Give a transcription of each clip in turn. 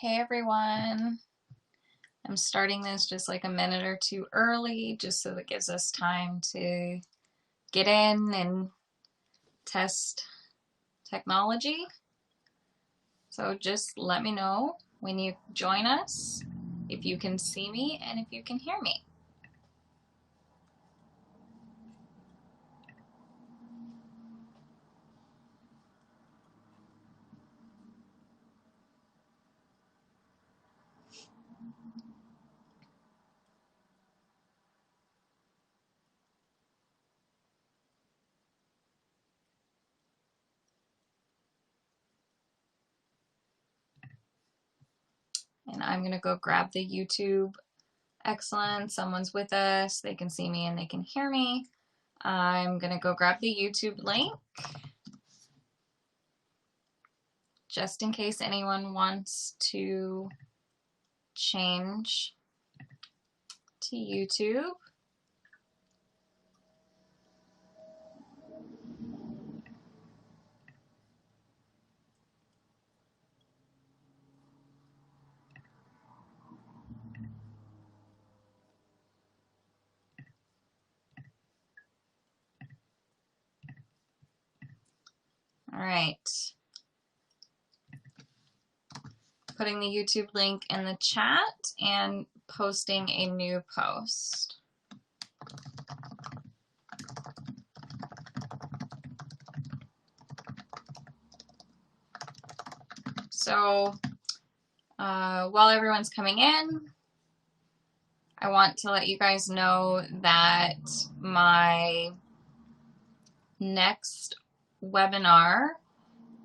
Hey everyone, I'm starting this just like a minute or two early just so that gives us time to get in and test technology. So just let me know when you join us, if you can see me and if you can hear me. And I'm gonna go grab the YouTube. Excellent, someone's with us, they can see me and they can hear me. I'm gonna go grab the YouTube link just in case anyone wants to change to YouTube. All right. Putting the YouTube link in the chat and posting a new post. So while everyone's coming in, I want to let you guys know that my next webinar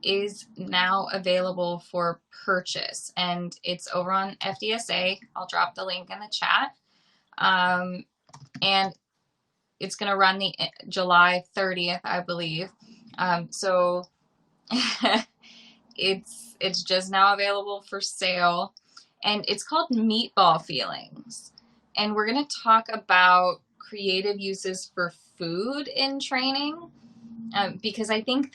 is now available for purchase, and it's over on FDSA. I'll drop the link in the chat. And it's going to run the July 30th, I believe. So it's just now available for sale, and it's called Meatball Feelings. And we're going to talk about creative uses for food in training, because I think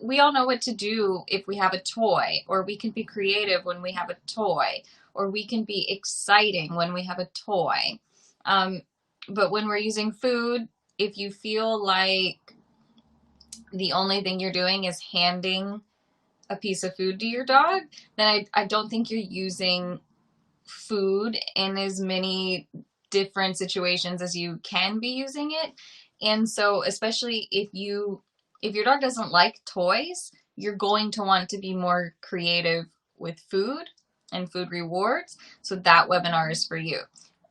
we all know what to do if we have a toy, or we can be creative when we have a toy, or we can be exciting when we have a toy. But when we're using food, if you feel like the only thing you're doing is handing a piece of food to your dog, then I don't think you're using food in as many different situations as you can be using it. And so especially if your dog doesn't like toys, you're going to want to be more creative with food and food rewards. So that webinar is for you.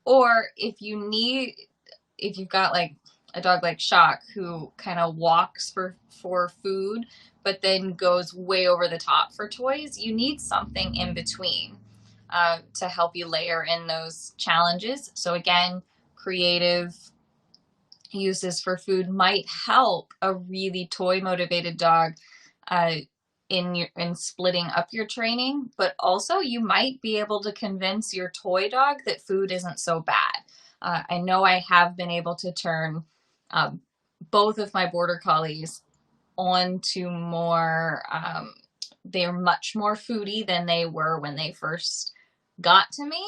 Or if you've got like a dog like Shock who kind of walks for food, but then goes way over the top for toys, you need something in between to help you layer in those challenges. So again, creative uses for food might help a really toy motivated dog in splitting up your training, but also you might be able to convince your toy dog that food isn't so bad. I know I have been able to turn both of my border collies onto more, they're much more foodie than they were when they first got to me.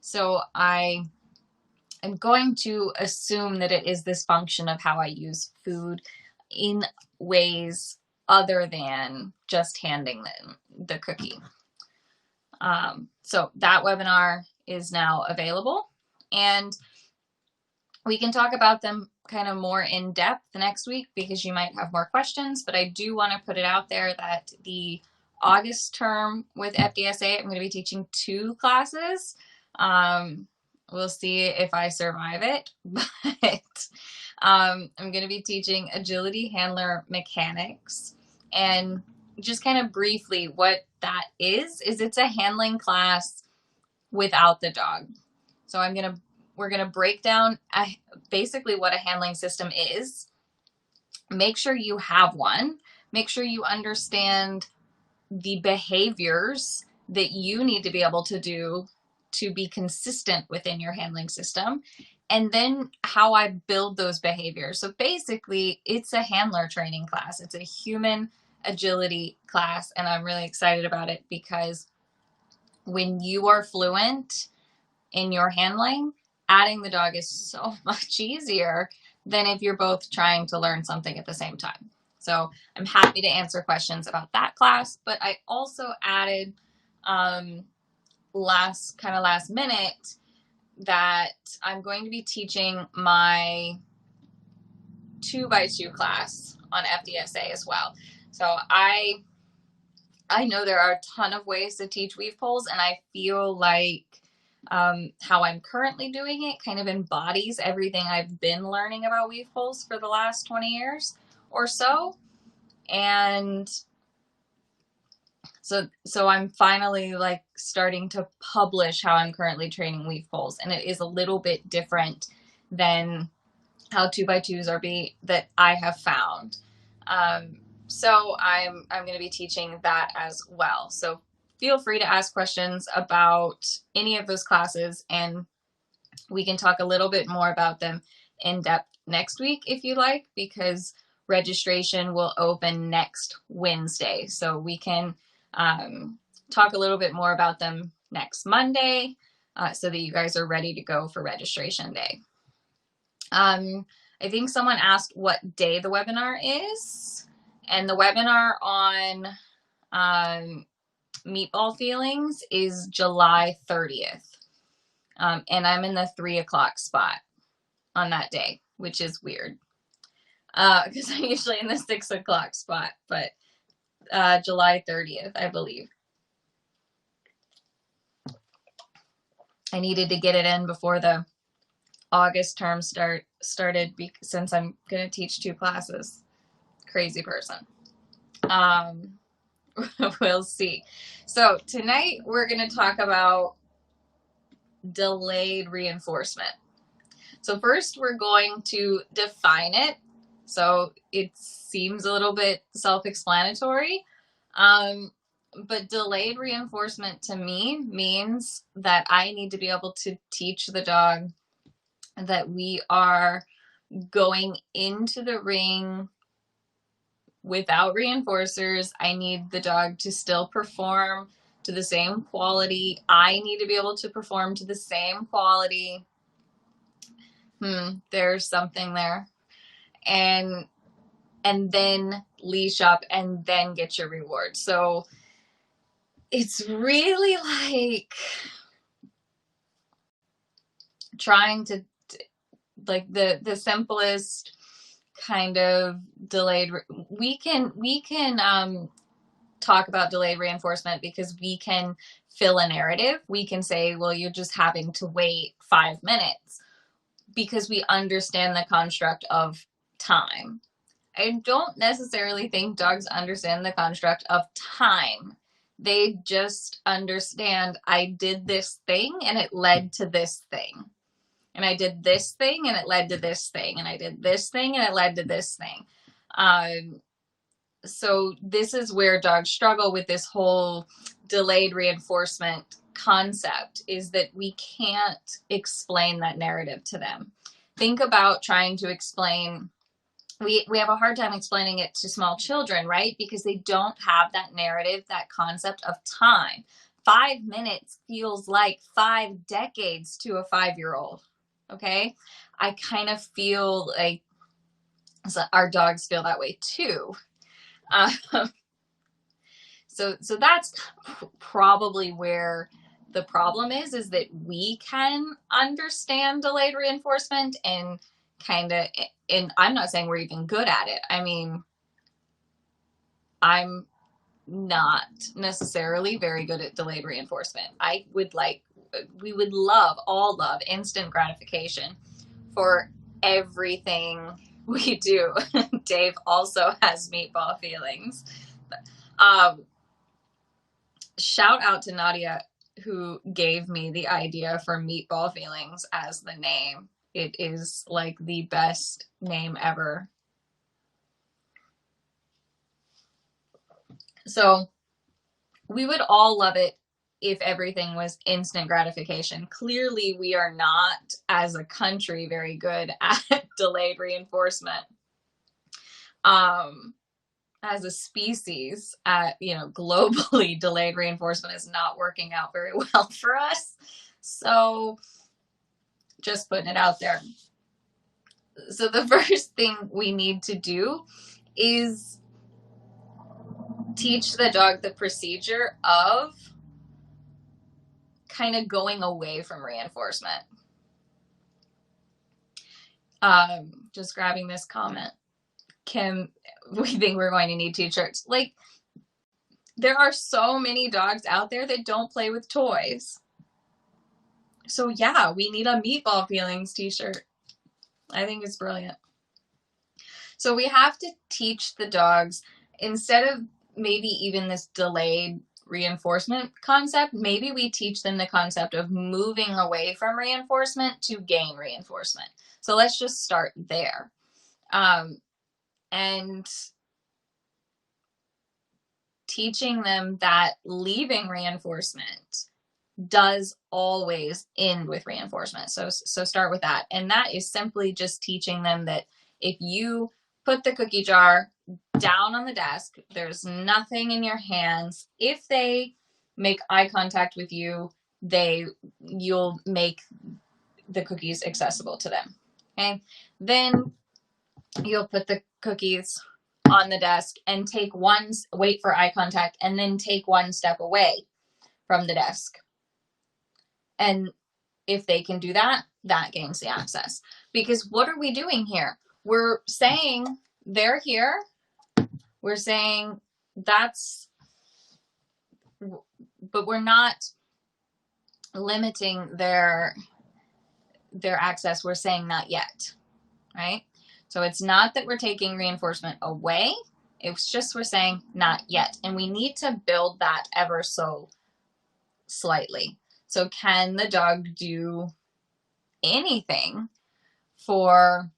So I am going to assume that it is this function of how I use food in ways other than just handing them the cookie. So that webinar is now available, and we can talk about them kind of more in depth next week because you might have more questions, but I do want to put it out there that the August term with FDSA, I'm going to be teaching 2 classes. We'll see if I survive it, but I'm going to be teaching agility handler mechanics. And just kind of briefly what that is it's a handling class without the dog. So we're going to break down basically what a handling system is. Make sure you have one. Make sure you understand the behaviors that you need to be able to do to be consistent within your handling system, and then how I build those behaviors. So basically, it's a handler training class. It's a human agility class, and I'm really excited about it because when you are fluent in your handling, adding the dog is so much easier than if you're both trying to learn something at the same time. So I'm happy to answer questions about that class, but I also added last minute that I'm going to be teaching my 2x2 class on FDSA as well. So I know there are a ton of ways to teach weave poles, and I feel like how I'm currently doing it kind of embodies everything I've been learning about weave poles for the last 20 years or so. And so I'm finally like starting to publish how I'm currently training weave poles, and it is a little bit different than how 2x2s are that I have found. So I'm going to be teaching that as well. So feel free to ask questions about any of those classes, and we can talk a little bit more about them in depth next week if you like, because registration will open next Wednesday. So we can talk a little bit more about them next Monday so that you guys are ready to go for registration day. I think someone asked what day the webinar is, and the webinar on meatball feelings is July 30th. And I'm in the 3 o'clock spot on that day, which is weird because I'm usually in the 6 o'clock spot, but July 30th, I believe. I needed to get it in before the August term started since I'm going to teach 2 classes. Crazy person. We'll see. So tonight we're going to talk about delayed reinforcement. So first we're going to define it. So it seems a little bit self-explanatory, but delayed reinforcement to me means that I need to be able to teach the dog that we are going into the ring without reinforcers. I need the dog to still perform to the same quality. I need to be able to perform to the same quality. There's something there. And then leash up and then get your reward. So it's really like trying to like the simplest kind of delayed. We can talk about delayed reinforcement because we can fill a narrative. We can say, well, you're just having to wait 5 minutes because we understand the construct of time. I don't necessarily think dogs understand the construct of time. They just understand I did this thing and it led to this thing. And I did this thing and it led to this thing. And I did this thing and it led to this thing. So this is where dogs struggle with this whole delayed reinforcement concept, is that we can't explain that narrative to them. Think about trying to explain, we have a hard time explaining it to small children, right? Because they don't have that narrative, that concept of time. 5 minutes feels like 5 decades to a 5-year-old, okay? I kind of feel like our dogs feel that way too. So that's probably where the problem is that we can understand delayed reinforcement and I'm not saying we're even good at it. I mean, I'm not necessarily very good at delayed reinforcement. We would all love instant gratification for everything we do. Dave also has meatball feelings. Shout out to Nadia, who gave me the idea for meatball feelings as the name. It is like the best name ever. So we would all love it if everything was instant gratification. Clearly, we are not, as a country, very good at delayed reinforcement. as a species, globally, delayed reinforcement is not working out very well for us. So just putting it out there. So the first thing we need to do is teach the dog the procedure of kind of going away from reinforcement. Just grabbing this comment. Kim, we think we're going to need t-shirts. Like, there are so many dogs out there that don't play with toys. So yeah, we need a meatball feelings t-shirt. I think it's brilliant. So we have to teach the dogs, instead of maybe even this delayed reinforcement concept, maybe we teach them the concept of moving away from reinforcement to gain reinforcement. So let's just start there. And teaching them that leaving reinforcement does always end with reinforcement. So start with that. And that is simply just teaching them that if you put the cookie jar down on the desk, there's nothing in your hands. If they make eye contact with you, you'll make the cookies accessible to them. Okay. Then you'll put the cookies on the desk and wait for eye contact, and then take one step away from the desk. And if they can do that, that gains the access. Because what are we doing here? We're saying they're here. We're saying but we're not limiting their access. We're saying not yet, right? So it's not that we're taking reinforcement away. It's just we're saying not yet. And we need to build that ever so slightly. So can the dog do anything for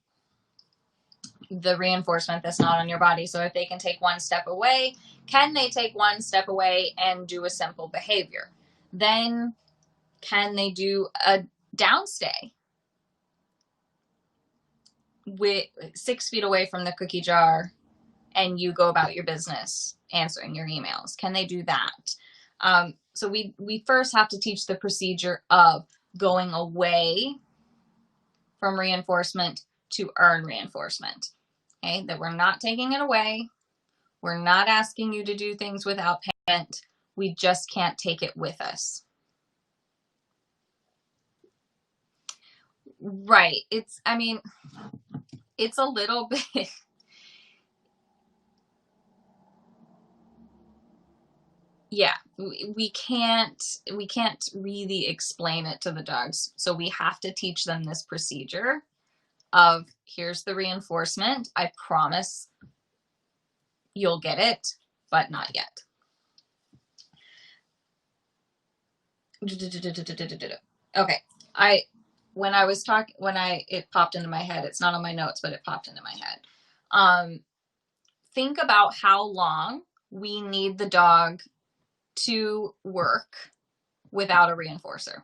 the reinforcement that's not on your body? So if they can take one step away, can they take one step away and do a simple behavior? Then can they do a downstay with 6 feet away from the cookie jar, and you go about your business answering your emails? Can they do that? So we first have to teach the procedure of going away from reinforcement to earn reinforcement. Okay, that we're not taking it away. We're not asking you to do things without payment. We just can't take it with us. Right. It's a little bit. Yeah, we can't really explain it to the dogs. So we have to teach them this procedure of, here's the reinforcement. I promise you'll get it, but not yet. Okay. It popped into my head. It's not on my notes, but it popped into my head. Think about how long we need the dog to work without a reinforcer.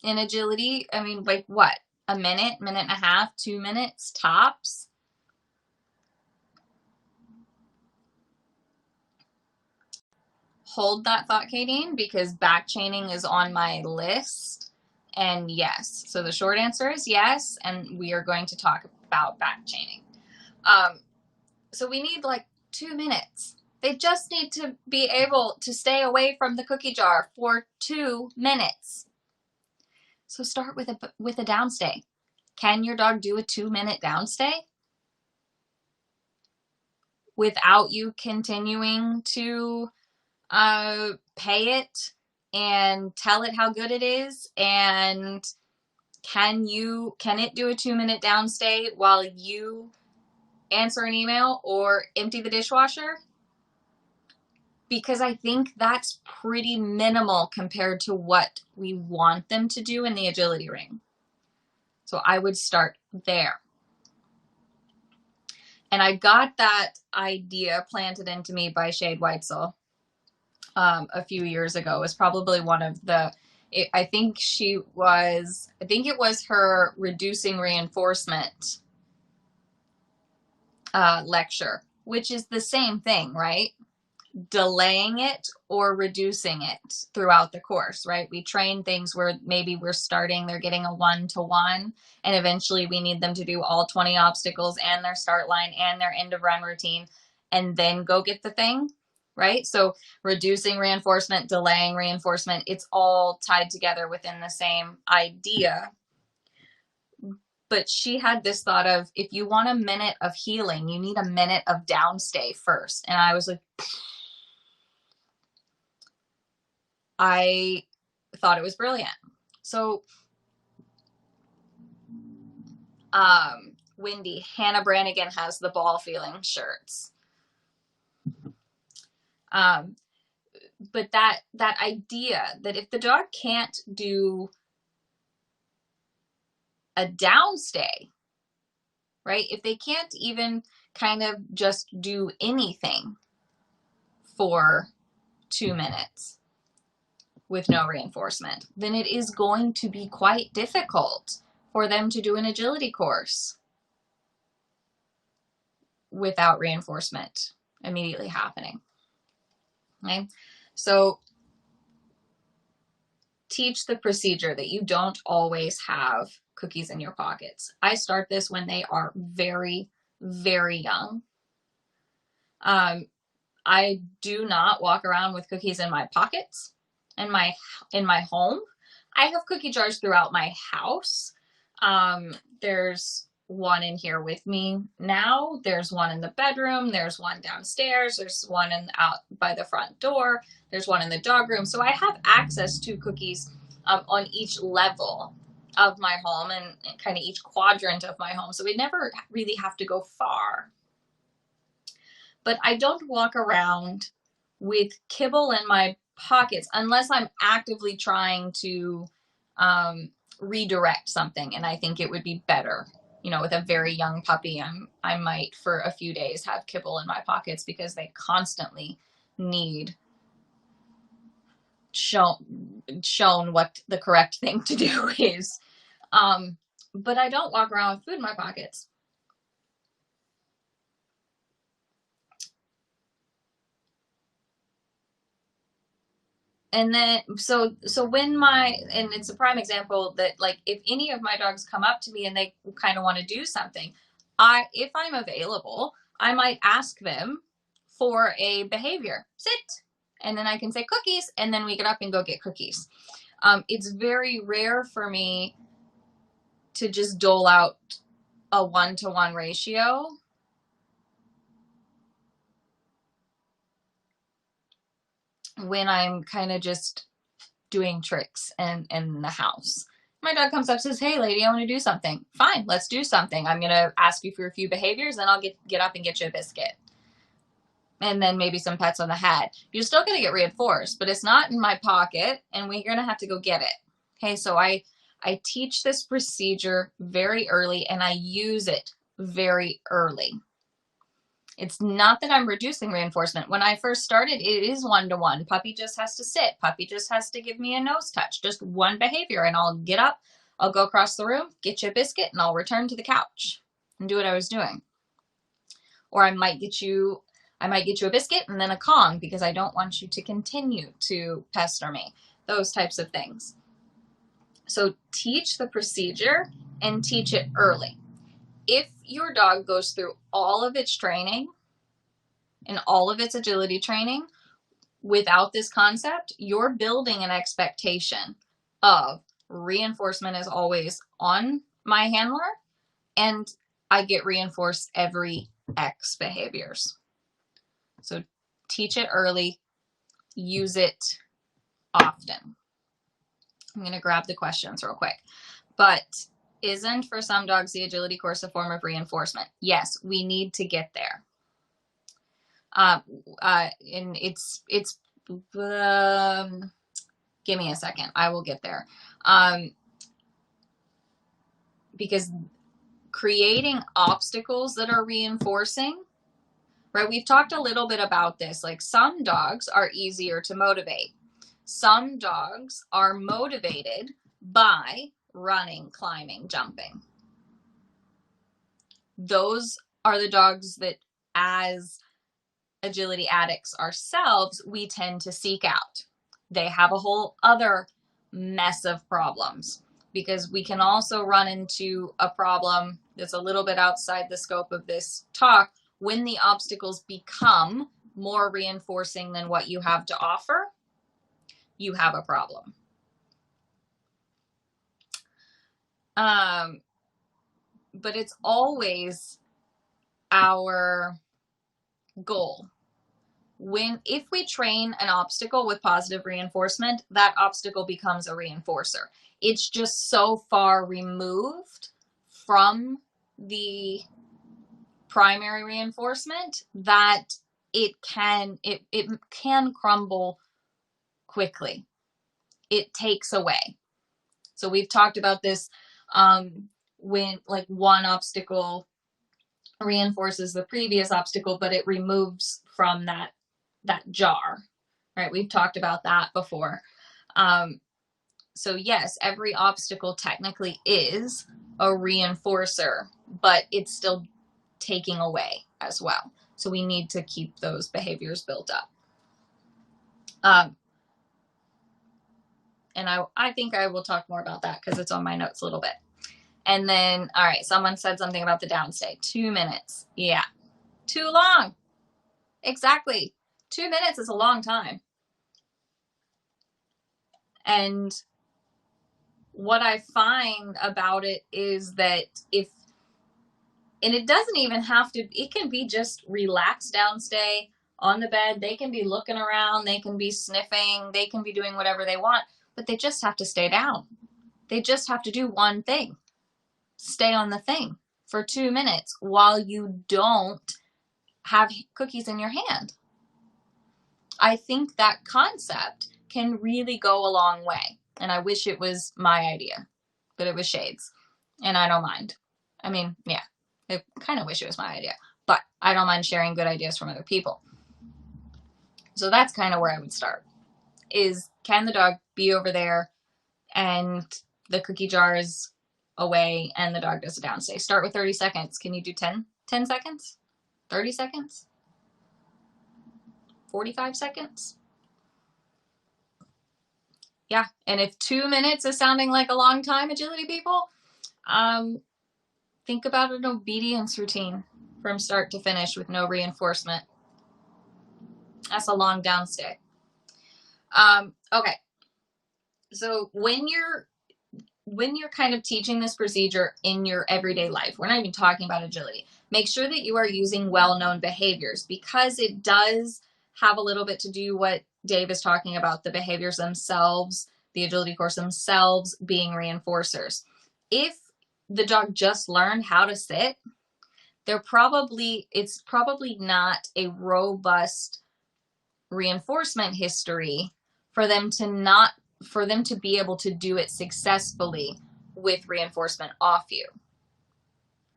In agility, like what? A minute, minute and a half, 2 minutes tops. Hold that thought, Kadeen, because back chaining is on my list. And yes, so the short answer is yes, and we are going to talk about back chaining. So we need like 2 minutes. They just need to be able to stay away from the cookie jar for 2 minutes. So start with a downstay. Can your dog do a 2-minute downstay without you continuing to pay it and tell it how good it is? And can it do a 2-minute downstay while you answer an email or empty the dishwasher? Because I think that's pretty minimal compared to what we want them to do in the agility ring. So I would start there. And I got that idea planted into me by Shade Weitzel a few years ago. It was probably one of I think it was her reducing reinforcement lecture, which is the same thing, right? Delaying it or reducing it throughout the course, right? We train things where maybe we're starting, they're getting a 1-to-1, and eventually we need them to do all 20 obstacles and their start line and their end of run routine, and then go get the thing, right? So reducing reinforcement, delaying reinforcement, it's all tied together within the same idea. But she had this thought of, if you want a minute of healing, you need a minute of downstay first. And I was like, I thought it was brilliant. So, Wendy, Hannah Brannigan has the ball feeling shirts. But that idea that if the dog can't do a downstay, right? If they can't even kind of just do anything for 2 minutes with no reinforcement, then it is going to be quite difficult for them to do an agility course without reinforcement immediately happening. Okay, so teach the procedure that you don't always have cookies in your pockets. I start this when they are very, very young. I do not walk around with cookies in my pockets. In my home, I have cookie jars throughout my house. There's one in here with me now. There's one in the bedroom. There's one downstairs. There's one out by the front door. There's one in the dog room. So I have access to cookies on each level of my home and kind of each quadrant of my home. So we never really have to go far. But I don't walk around with kibble in my pockets unless I'm actively trying to redirect something. And I think it would be better, with a very young puppy, I might for a few days have kibble in my pockets because they constantly need shown what the correct thing to do is. But I don't walk around with food in my pockets. And then, so when and it's a prime example that, like, if any of my dogs come up to me and they kind of want to do something, if I'm available, I might ask them for a behavior, sit, and then I can say cookies, and then we get up and go get cookies. It's very rare for me to just dole out a 1-to-1 ratio. When I'm kind of just doing tricks in the house. My dog comes up and says, hey lady, I want to do something. Fine, let's do something. I'm going to ask you for a few behaviors, then I'll get up and get you a biscuit. And then maybe some pets on the head. You're still going to get reinforced, but it's not in my pocket and we're going to have to go get it. Okay, so I teach this procedure very early and I use it very early. It's not that I'm reducing reinforcement. When I first started, it is 1-to-1. Puppy just has to sit. Puppy just has to give me a nose touch. Just one behavior, and I'll get up, I'll go across the room, get you a biscuit, and I'll return to the couch and do what I was doing. Or I might get you a biscuit and then a Kong because I don't want you to continue to pester me. Those types of things. So teach the procedure and teach it early. If your dog goes through all of its training and all of its agility training without this concept, you're building an expectation of reinforcement is always on my handler and I get reinforced every X behaviors. So teach it early, use it often. I'm going to grab the questions real quick. But isn't for some dogs the agility course a form of reinforcement? Yes, we need to get there. And it's give me a second. I will get there. Because creating obstacles that are reinforcing, right? We've talked a little bit about this. Like some dogs are easier to motivate. Some dogs are motivated by running, climbing, jumping. Those are the dogs that, as agility addicts ourselves, we tend to seek out. They have a whole other mess of problems, because we can also run into a problem that's a little bit outside the scope of this talk. When the obstacles become more reinforcing than what you have to offer, you have a problem. But it's always our goal. If we train an obstacle with positive reinforcement, that obstacle becomes a reinforcer. It's just so far removed from the primary reinforcement that it can crumble quickly. It takes away. So we've talked about this, when like one obstacle reinforces the previous obstacle, but it removes from that jar, right? We've talked about that before. So yes, every obstacle technically is a reinforcer, but it's still taking away as well. So we need to keep those behaviors built up. And I think I will talk more about that because it's on my notes a little bit. And then, all right, someone said something about the downstay. 2 minutes. Yeah, too long. Exactly. 2 minutes is a long time. And what I find about it is that and it doesn't even have to, it can be just relaxed downstay on the bed. They can be looking around, they can be sniffing, they can be doing whatever they want, but they just have to stay down. They just have to do one thing. Stay on the thing for 2 minutes while you don't have cookies in your hand. I think that concept can really go a long way. And I wish it was my idea, but it was Shade's. And I don't mind. I mean, yeah, I kind of wish it was my idea, but I don't mind sharing good ideas from other people. So that's kind of where I would start, is can the dog be over there and the cookie jar is away and the dog does a downstay? Start with 30 seconds. Can you do 10 seconds? 30 seconds? 45 seconds? Yeah, and if 2 minutes is sounding like a long time, agility people, think about an obedience routine from start to finish with no reinforcement. That's a long downstay. Okay, so when you're kind of teaching this procedure in your everyday life, we're not even talking about agility, make sure that you are using well-known behaviors, because it does have a little bit to do what Dave is talking about, the behaviors themselves, the agility course themselves being reinforcers. If the dog just learned how to sit, it's probably not a robust reinforcement history for them to be able to do it successfully with reinforcement off you,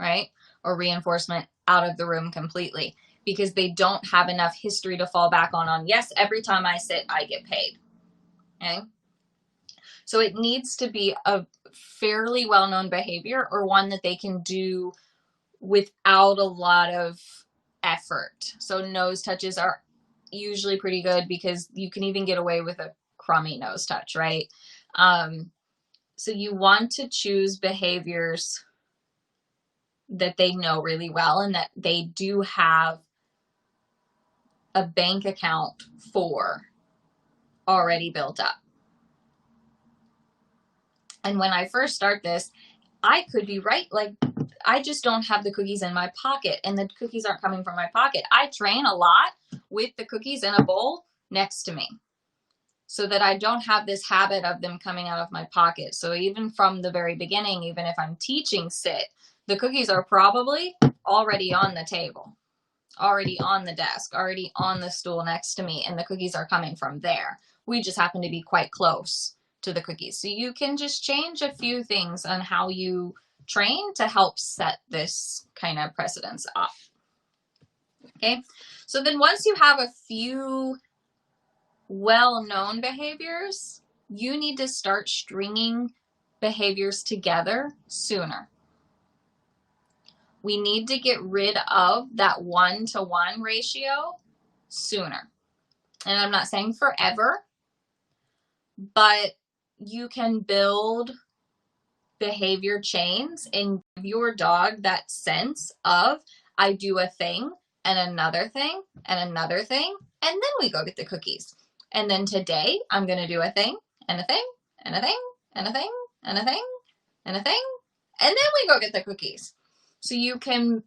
right? Or reinforcement out of the room completely, because they don't have enough history to fall back on, yes, every time I sit, I get paid. Okay? So it needs to be a fairly well-known behavior, or one that they can do without a lot of effort. So nose touches are usually pretty good, because you can even get away with a crummy nose touch, right? So you want to choose behaviors that they know really well and that they do have a bank account for already built up. And when I first start this, I could be right, like I just don't have the cookies in my pocket, and the cookies aren't coming from my pocket. I train a lot with the cookies in a bowl next to me, so that I don't have this habit of them coming out of my pocket. So even from the very beginning, even if I'm teaching sit, the cookies are probably already on the table, already on the desk, already on the stool next to me, and the cookies are coming from there. We just happen to be quite close to the cookies. So you can just change a few things on how you train to help set this kind of precedence up. Okay, so then once you have a few well-known behaviors, you need to start stringing behaviors together sooner. We need to get rid of that 1-to-1 ratio sooner. And I'm not saying forever, but you can build behavior chains and give your dog that sense of, I do a thing and another thing and another thing, and then we go get the cookies. And then today I'm going to do a thing and a thing and a thing and a thing and a thing and a thing, and then we go get the cookies. So you can,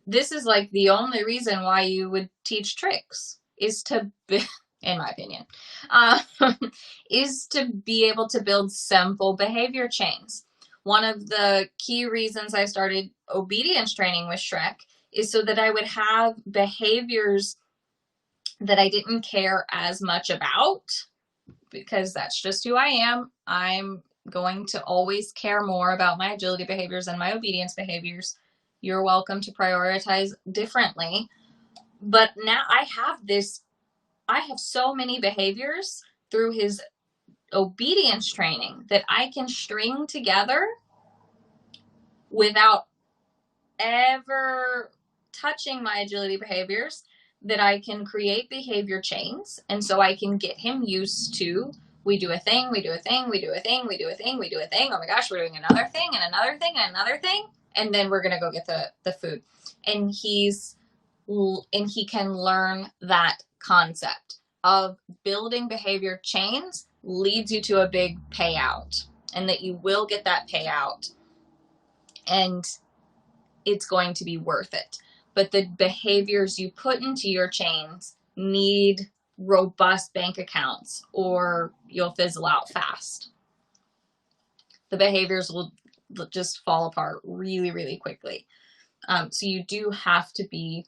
this is like the only reason why you would teach tricks, is to, in my opinion, is to be able to build simple behavior chains. One of the key reasons I started obedience training with Shrek is so that I would have behaviors that I didn't care as much about, because that's just who I am. I'm going to always care more about my agility behaviors than my obedience behaviors. You're welcome to prioritize differently. But now I have so many behaviors through his obedience training that I can string together without ever touching my agility behaviors, that I can create behavior chains. And so I can get him used to, we do a thing, we do a thing, we do a thing, we do a thing, we do a thing. Oh my gosh, we're doing another thing and another thing and another thing. And then we're going to go get the food. And he can learn that concept of building behavior chains leads you to a big payout, and that you will get that payout and it's going to be worth it. But the behaviors you put into your chains need robust bank accounts or you'll fizzle out fast. The behaviors will just fall apart really, really quickly. So you do have to be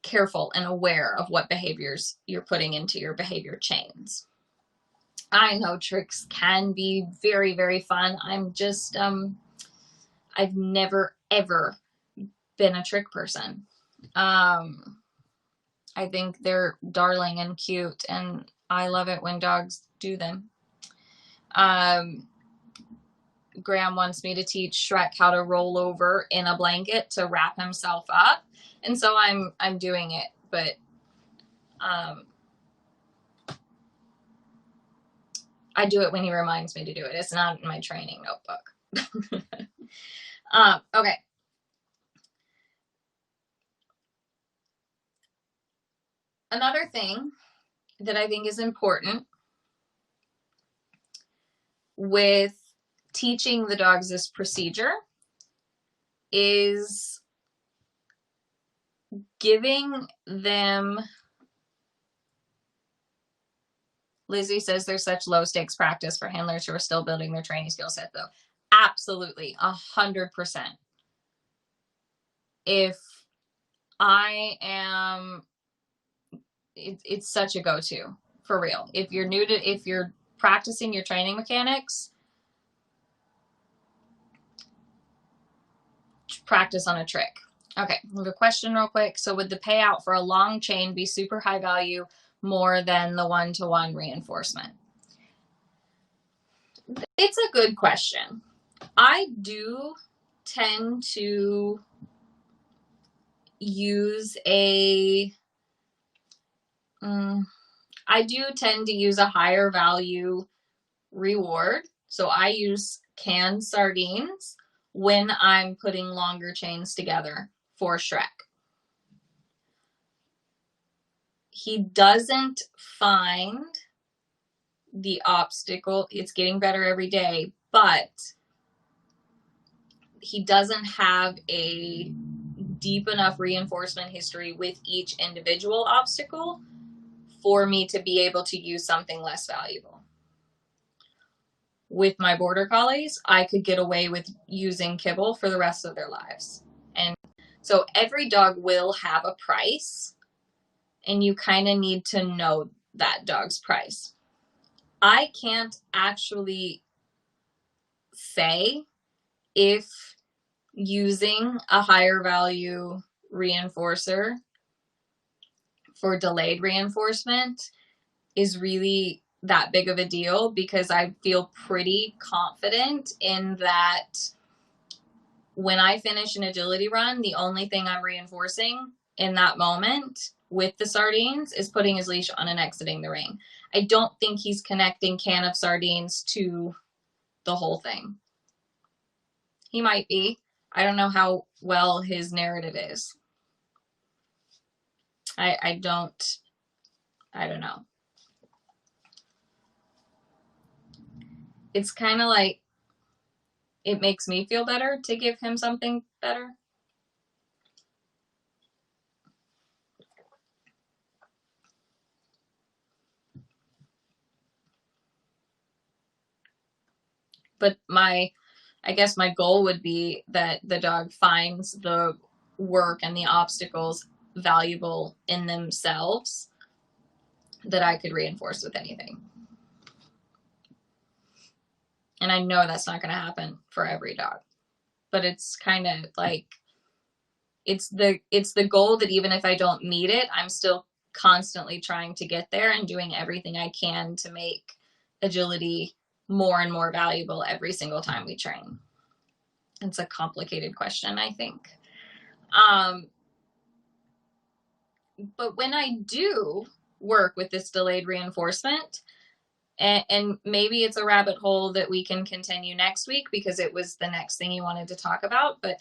careful and aware of what behaviors you're putting into your behavior chains. I know tricks can be very, very fun. I'm just, I've never, ever been a trick person. I think they're darling and cute, and I love it when dogs do them. Graham wants me to teach Shrek how to roll over in a blanket to wrap himself up, and so I'm doing it, but I do it when he reminds me to do it. It's not in my training notebook. Okay. Another thing that I think is important with teaching the dogs this procedure is giving them, Lizzie says there's such low stakes practice for handlers who are still building their training skill set though. Absolutely, 100%. If I am, it's such a go-to, for real. If you're practicing your training mechanics, practice on a trick. Okay, we have a question real quick. So would the payout for a long chain be super high value more than the 1-to-1 reinforcement? It's a good question. I do tend to use a higher value reward. So I use canned sardines when I'm putting longer chains together for Shrek. He doesn't find the obstacle. It's getting better every day, but he doesn't have a deep enough reinforcement history with each individual obstacle for me to be able to use something less valuable. With my border collies, I could get away with using kibble for the rest of their lives. And so every dog will have a price, and you kind of need to know that dog's price. I can't actually say if using a higher value reinforcer for delayed reinforcement is really that big of a deal, because I feel pretty confident in that when I finish an agility run, the only thing I'm reinforcing in that moment with the sardines is putting his leash on and exiting the ring. I don't think he's connecting can of sardines to the whole thing. He might be. I don't know how well his narrative is. I don't know. It's kind of like, it makes me feel better to give him something better. But I guess my goal would be that the dog finds the work and the obstacles valuable in themselves that I could reinforce with anything. And I know that's not going to happen for every dog, but it's kind of like, it's the goal that even if I don't meet it, I'm still constantly trying to get there and doing everything I can to make agility more and more valuable every single time we train. It's a complicated question, I think. But when I do work with this delayed reinforcement, and maybe it's a rabbit hole that we can continue next week because it was the next thing you wanted to talk about, but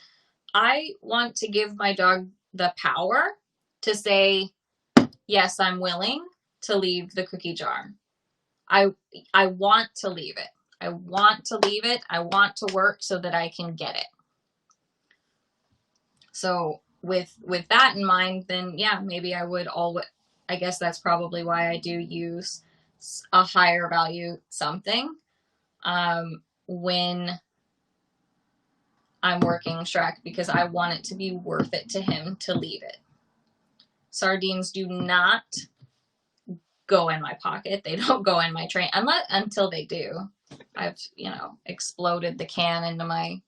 I want to give my dog the power to say, yes, I'm willing to leave the cookie jar. I want to leave it. I want to leave it. I want to work so that I can get it. So with that in mind, then yeah, maybe I would I guess that's probably why I do use a higher value something when I'm working Shrek, because I want it to be worth it to him to leave it. Sardines do not go in my pocket. They don't go in my train until they do. I've, exploded the can into my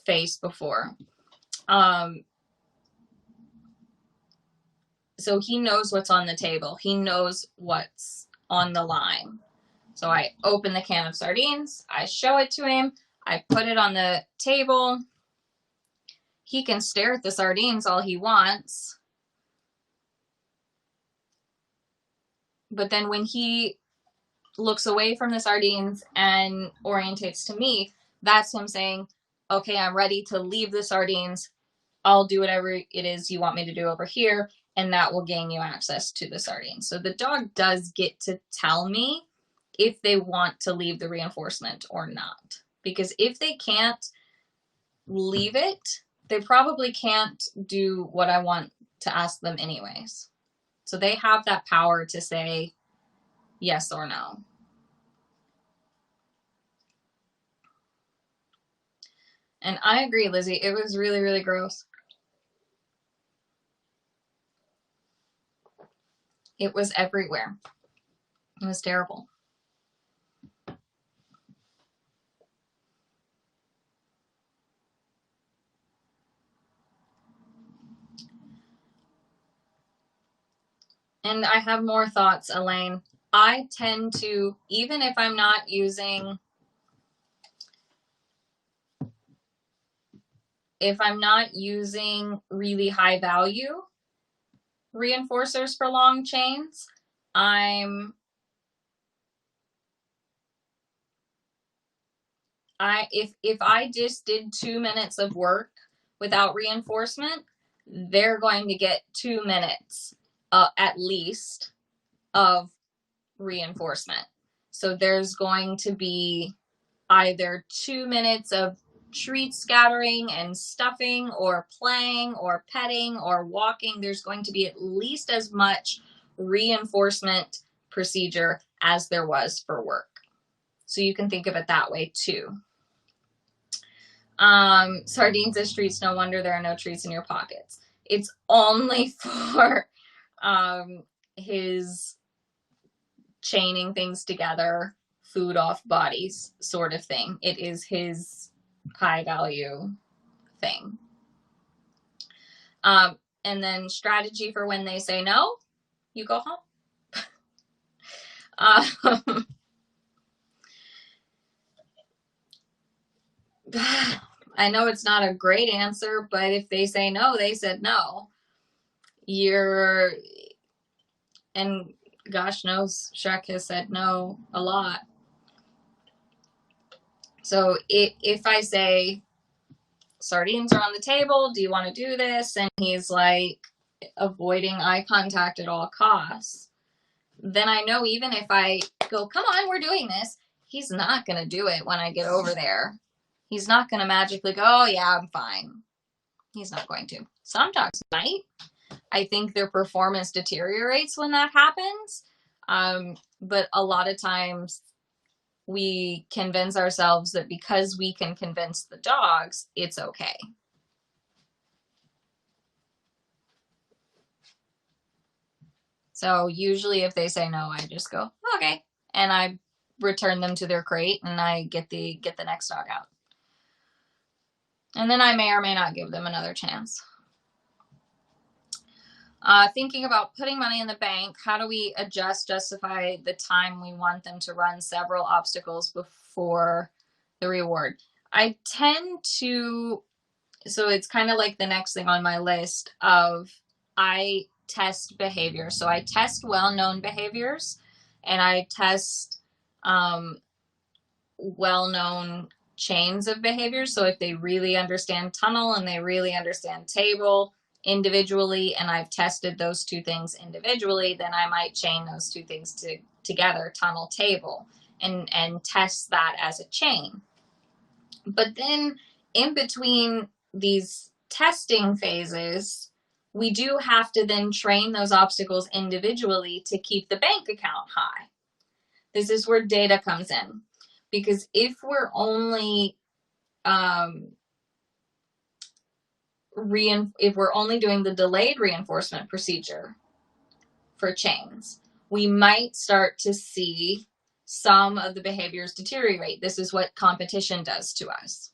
face before. So he knows what's on the table. He knows what's on the line. So I open the can of sardines, I show it to him, I put it on the table. He can stare at the sardines all he wants. But then when he looks away from the sardines and orientates to me, that's him saying, okay, I'm ready to leave the sardines. I'll do whatever it is you want me to do over here, and that will gain you access to the sardines. So the dog does get to tell me if they want to leave the reinforcement or not. Because if they can't leave it, they probably can't do what I want to ask them anyways. So they have that power to say yes or no. And I agree, Lizzie, it was really, really gross. It was everywhere. It was terrible. And I have more thoughts, Elaine. I tend to, even if I'm not using, really high value reinforcers for long chains, if I just did 2 minutes of work without reinforcement, they're going to get 2 minutes at least of reinforcement. So there's going to be either 2 minutes of treat scattering and stuffing or playing or petting or walking. There's going to be at least as much reinforcement procedure as there was for work. So you can think of it that way too. Sardines as treats, no wonder there are no treats in your pockets. It's only for his chaining things together, food off bodies sort of thing. It is his high value thing. And then strategy for when they say no, you go home. I know it's not a great answer, but if they say no, they said no. You're, and gosh knows Shrek has said no a lot. So if I say, sardines are on the table, do you want to do this? And he's like avoiding eye contact at all costs, then I know even if I go, come on, we're doing this, he's not going to do it when I get over there. He's not going to magically go, oh yeah, I'm fine. He's not going to. Some dogs might. I think their performance deteriorates when that happens. But a lot of times we convince ourselves that because we can convince the dogs, it's okay. So usually if they say no, I just go, okay. And I return them to their crate and I get the next dog out. And then I may or may not give them another chance. Thinking about putting money in the bank, how do we justify the time we want them to run several obstacles before the reward? I tend to, so it's kind of like the next thing on my list of, I test behavior. So I test well-known behaviors and I test well-known chains of behaviors. So if they really understand tunnel and they really understand table individually, and I've tested those two things individually, then I might chain those two things together, tunnel, table, and test that as a chain. But then in between these testing phases, we do have to then train those obstacles individually to keep the bank account high. This is where data comes in, because if we're only if we're only doing the delayed reinforcement procedure for chains, we might start to see some of the behaviors deteriorate. This is what competition does to us,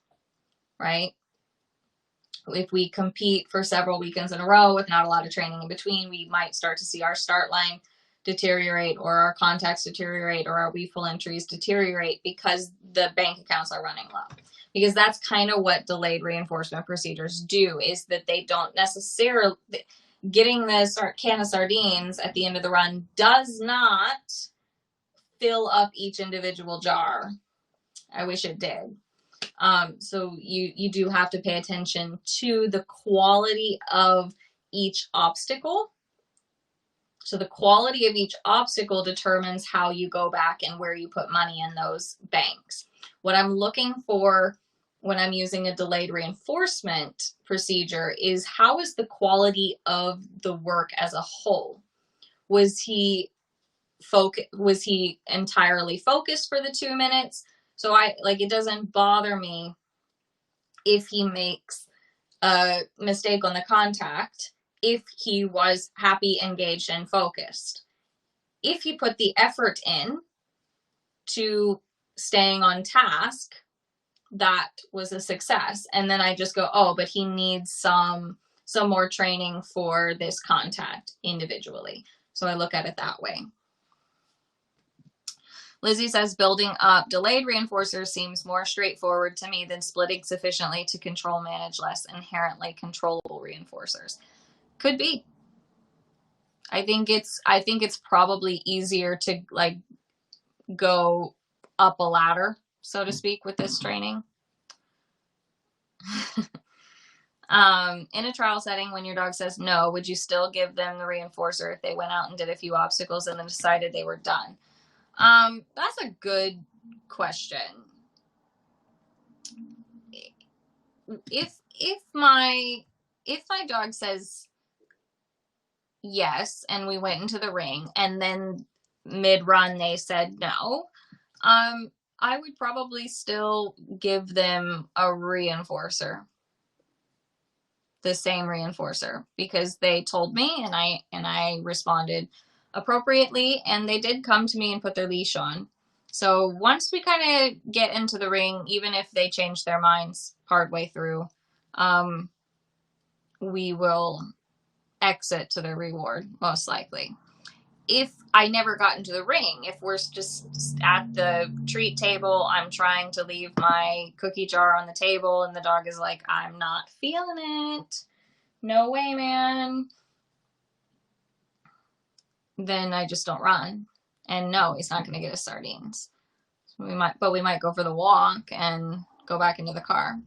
right? If we compete for several weekends in a row with not a lot of training in between, we might start to see our start line deteriorate, or our contacts deteriorate, or our weave pull entries deteriorate because the bank accounts are running low. Because that's kind of what delayed reinforcement procedures do, is that they don't necessarily, getting the can of sardines at the end of the run does not fill up each individual jar. I wish it did. So you do have to pay attention to the quality of each obstacle. So the quality of each obstacle determines how you go back and where you put money in those banks. What I'm looking for when I'm using a delayed reinforcement procedure is, how is the quality of the work as a whole? Was he entirely focused for the 2 minutes? So it doesn't bother me if he makes a mistake on the contact, if he was happy, engaged, and focused. If he put the effort in to staying on task, that was a success. And then I just go, oh, but he needs some more training for this contact individually. So I look at it that way. Lizzie says, building up delayed reinforcers seems more straightforward to me than splitting sufficiently to control manage less inherently controllable reinforcers. Could be. I think it's probably easier to go up a ladder, so to speak, with this training. In a trial setting, when your dog says no, would you still give them the reinforcer if they went out and did a few obstacles and then decided they were done? That's a good question. If my dog says yes and we went into the ring and then mid-run they said no, I would probably still give them a reinforcer, the same reinforcer, because they told me and I responded appropriately, and they did come to me and put their leash on. So once we kind of get into the ring, even if they change their minds partway through, we will exit to the reward, most likely. if I never got into the ring, if we're just at the treat table, I'm trying to leave my cookie jar on the table and the dog is like, I'm not feeling it. No way, man. Then I just don't run. And no, he's not going to get his sardines. We might go for the walk and go back into the car.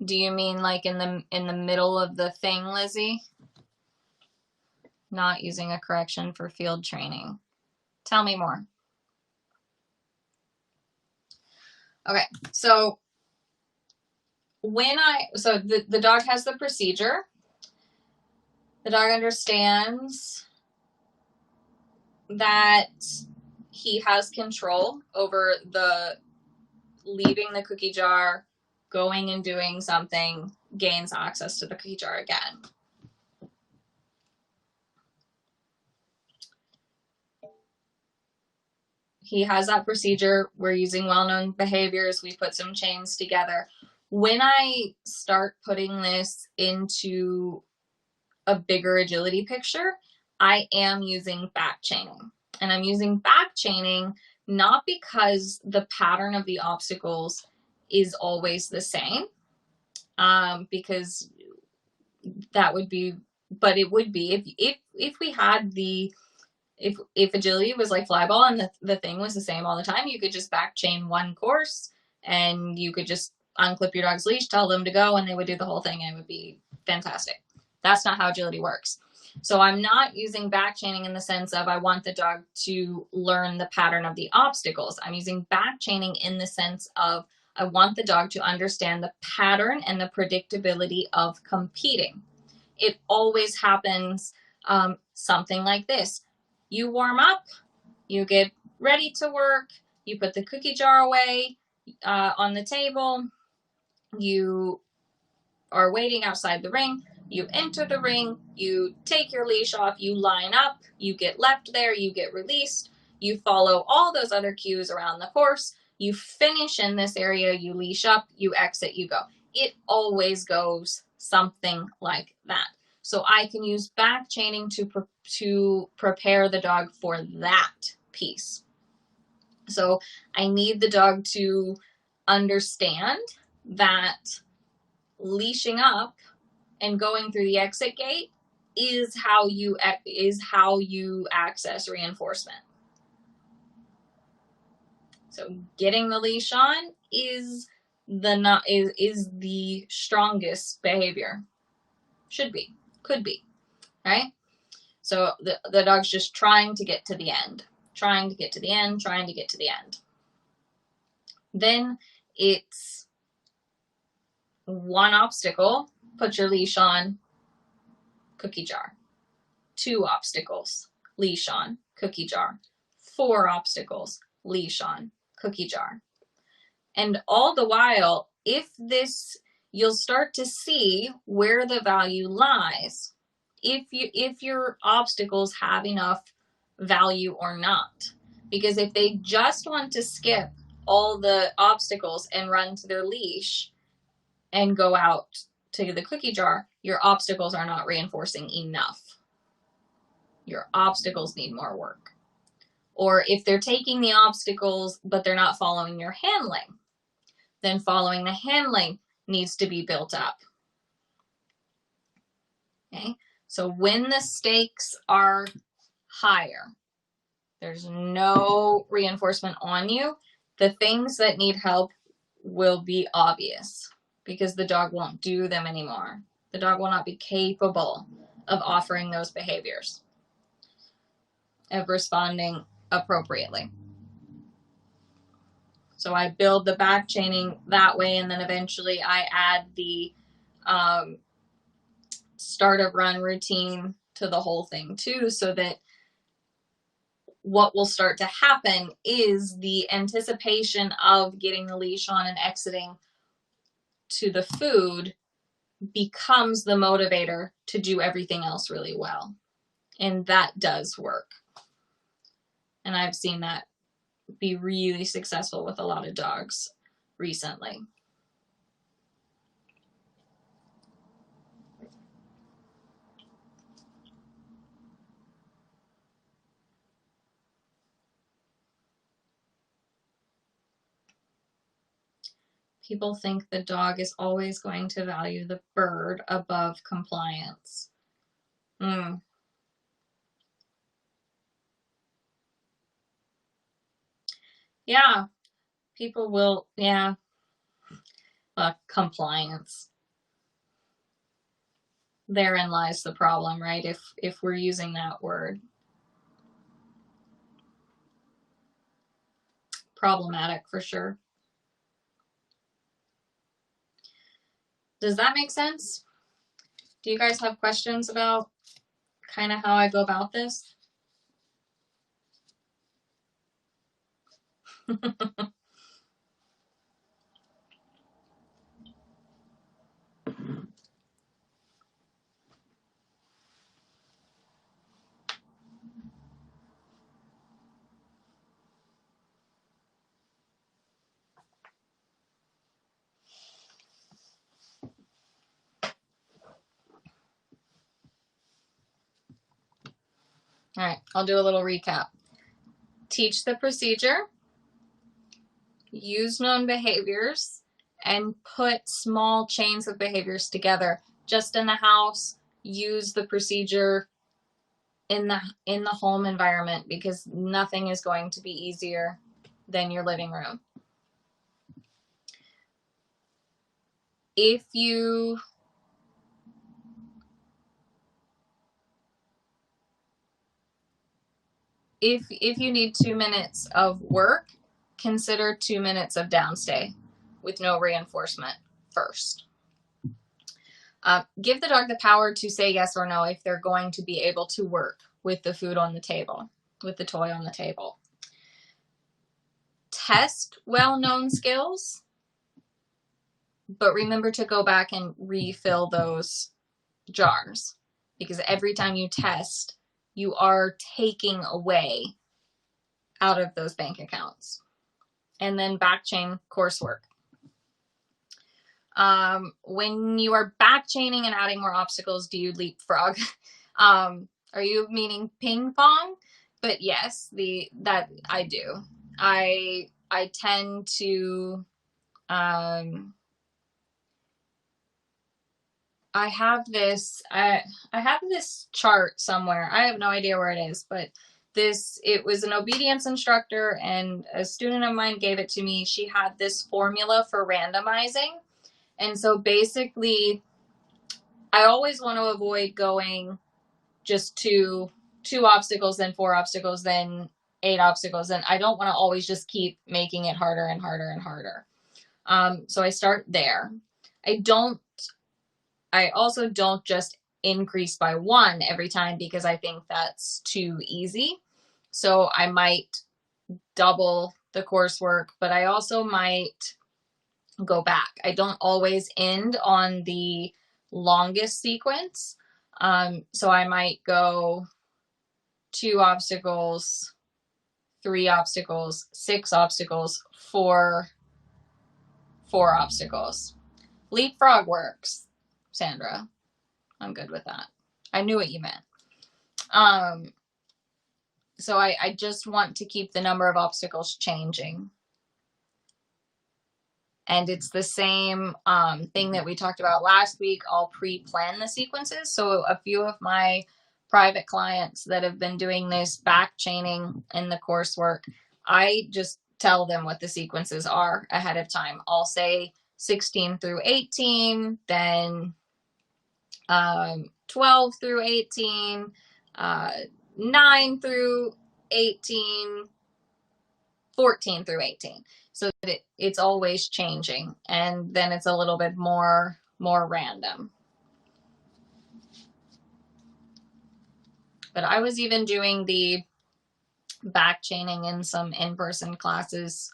Do you mean like in the middle of the thing, Lizzie? Not using a correction for field training. Tell me more. Okay, so the dog has the procedure. The dog understands that he has control over the leaving the cookie jar, going and doing something, gains access to the cookie jar again. He has that procedure. We're using well-known behaviors. We put some chains together. When I start putting this into a bigger agility picture, I am using back chaining. And I'm using back chaining not because the pattern of the obstacles is always the same, because that would be, but it would be if we had if agility was like flyball and the thing was the same all the time, you could just back chain one course and you could just unclip your dog's leash, tell them to go, and they would do the whole thing and it would be fantastic. That's not how agility works. So I'm not using back chaining in the sense of I want the dog to learn the pattern of the obstacles. I'm using back chaining in the sense of I want the dog to understand the pattern and the predictability of competing. It always happens something like this. You warm up, you get ready to work, you put the cookie jar away on the table, you are waiting outside the ring, you enter the ring, you take your leash off, you line up, you get left there, you get released, you follow all those other cues around the course, you finish in this area, you leash up, you exit, you go. It always goes something like that. So I can use back chaining to prepare the dog for that piece. So I need the dog to understand that leashing up and going through the exit gate is how you access reinforcement. So getting the leash on is the strongest behavior. Should be, could be, right? So the dog's just trying to get to the end, trying to get to the end, trying to get to the end. Then it's one obstacle, put your leash on, cookie jar. 2 obstacles, leash on, cookie jar. 4 obstacles, leash on, cookie jar. And all the while, you'll start to see where the value lies. If your obstacles have enough value or not. Because if they just want to skip all the obstacles and run to their leash and go out to the cookie jar, your obstacles are not reinforcing enough. Your obstacles need more work. Or if they're taking the obstacles, but they're not following your handling, then following the handling needs to be built up. Okay, so when the stakes are higher, there's no reinforcement on you, the things that need help will be obvious because the dog won't do them anymore. The dog will not be capable of offering those behaviors, of responding appropriately. So I build the back chaining that way, and then eventually I add the start of run routine to the whole thing too, so that what will start to happen is the anticipation of getting the leash on and exiting to the food becomes the motivator to do everything else really well. And that does work. And I've seen that be really successful with a lot of dogs recently. People think the dog is always going to value the bird above compliance. Yeah, people will, yeah, compliance. Therein lies the problem, right? If we're using that word. Problematic for sure. Does that make sense? Do you guys have questions about kind of how I go about this? All right, I'll do a little recap. Teach the procedure, use known behaviors, and put small chains of behaviors together. Just in the house, use the procedure in the home environment, because nothing is going to be easier than your living room. If you need 2 minutes of work, consider 2 minutes of downstay with no reinforcement first. Give the dog the power to say yes or no if they're going to be able to work with the food on the table, with the toy on the table. Test well-known skills, but remember to go back and refill those jars, because every time you test, you are taking away out of those bank accounts. And then back chain coursework. When you are back chaining and adding more obstacles, do you leapfrog? Are you meaning ping pong? But yes, that I do. I tend to, I have this chart somewhere. I have no idea where it is, but it was an obedience instructor, and a student of mine gave it to me. She had this formula for randomizing. And so basically, I always want to avoid going just to 2 obstacles, then 4 obstacles, then 8 obstacles. And I don't want to always just keep making it harder and harder and harder. So I start there. I also don't just increase by 1 every time, because I think that's too easy. So I might double the coursework, but I also might go back. I don't always end on the longest sequence. So I might go 2 obstacles, 3 obstacles, 6 obstacles, 4 obstacles. Leapfrog works, Sandra. I'm good with that. I knew what you meant. So I just want to keep the number of obstacles changing. And it's the same thing that we talked about last week. I'll pre-plan the sequences. So a few of my private clients that have been doing this back chaining in the coursework, I just tell them what the sequences are ahead of time. I'll say 16 through 18, then 12 through 18, 9 through 18, 14 through 18. So that it's always changing, and then it's a little bit more random. But I was even doing the back chaining in some in-person classes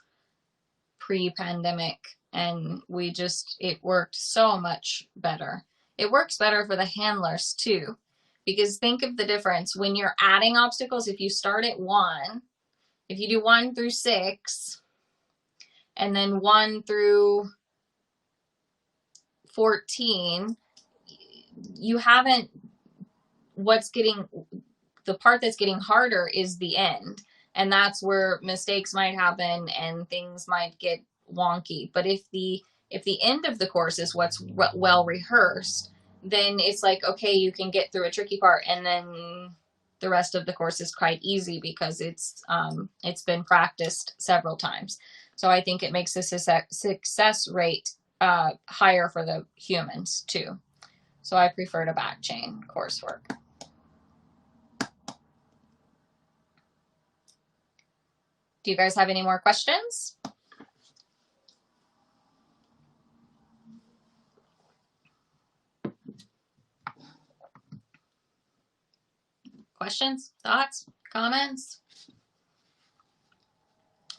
pre-pandemic, and it worked so much better. It works better for the handlers too, because think of the difference when you're adding obstacles. If you start at 1, if you do 1 through 6, and then 1 through 14, the part that's getting harder is the end. And that's where mistakes might happen and things might get wonky. But if the If the end of the course is what's well rehearsed, then it's like, okay, you can get through a tricky part, and then the rest of the course is quite easy because it's been practiced several times. So I think it makes the success rate higher for the humans too. So I prefer to back chain coursework. Do you guys have any more questions? Questions, thoughts, comments?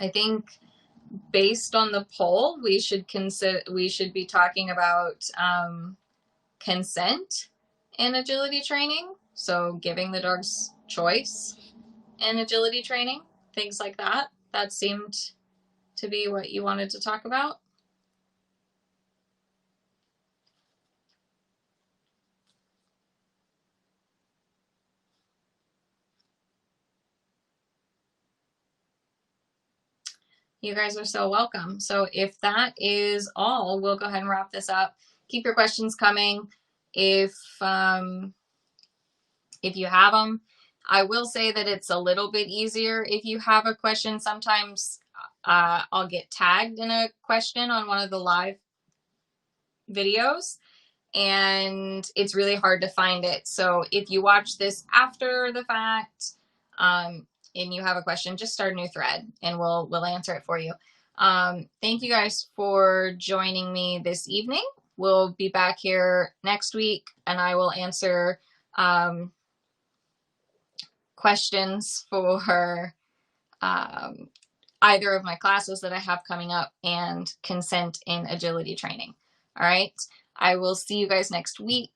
I think based on the poll, we should be talking about consent in agility training. So giving the dogs choice in agility training, things like that. That seemed to be what you wanted to talk about. You guys are so welcome. So if that is all, we'll go ahead and wrap this up. Keep your questions coming. If you have them, I will say that it's a little bit easier if you have a question. Sometimes I'll get tagged in a question on one of the live videos, and it's really hard to find it. So if you watch this after the fact, and you have a question, just start a new thread and we'll answer it for you. Thank you guys for joining me this evening. We'll be back here next week, and I will answer questions for either of my classes that I have coming up and consent in agility training. All right. I will see you guys next week.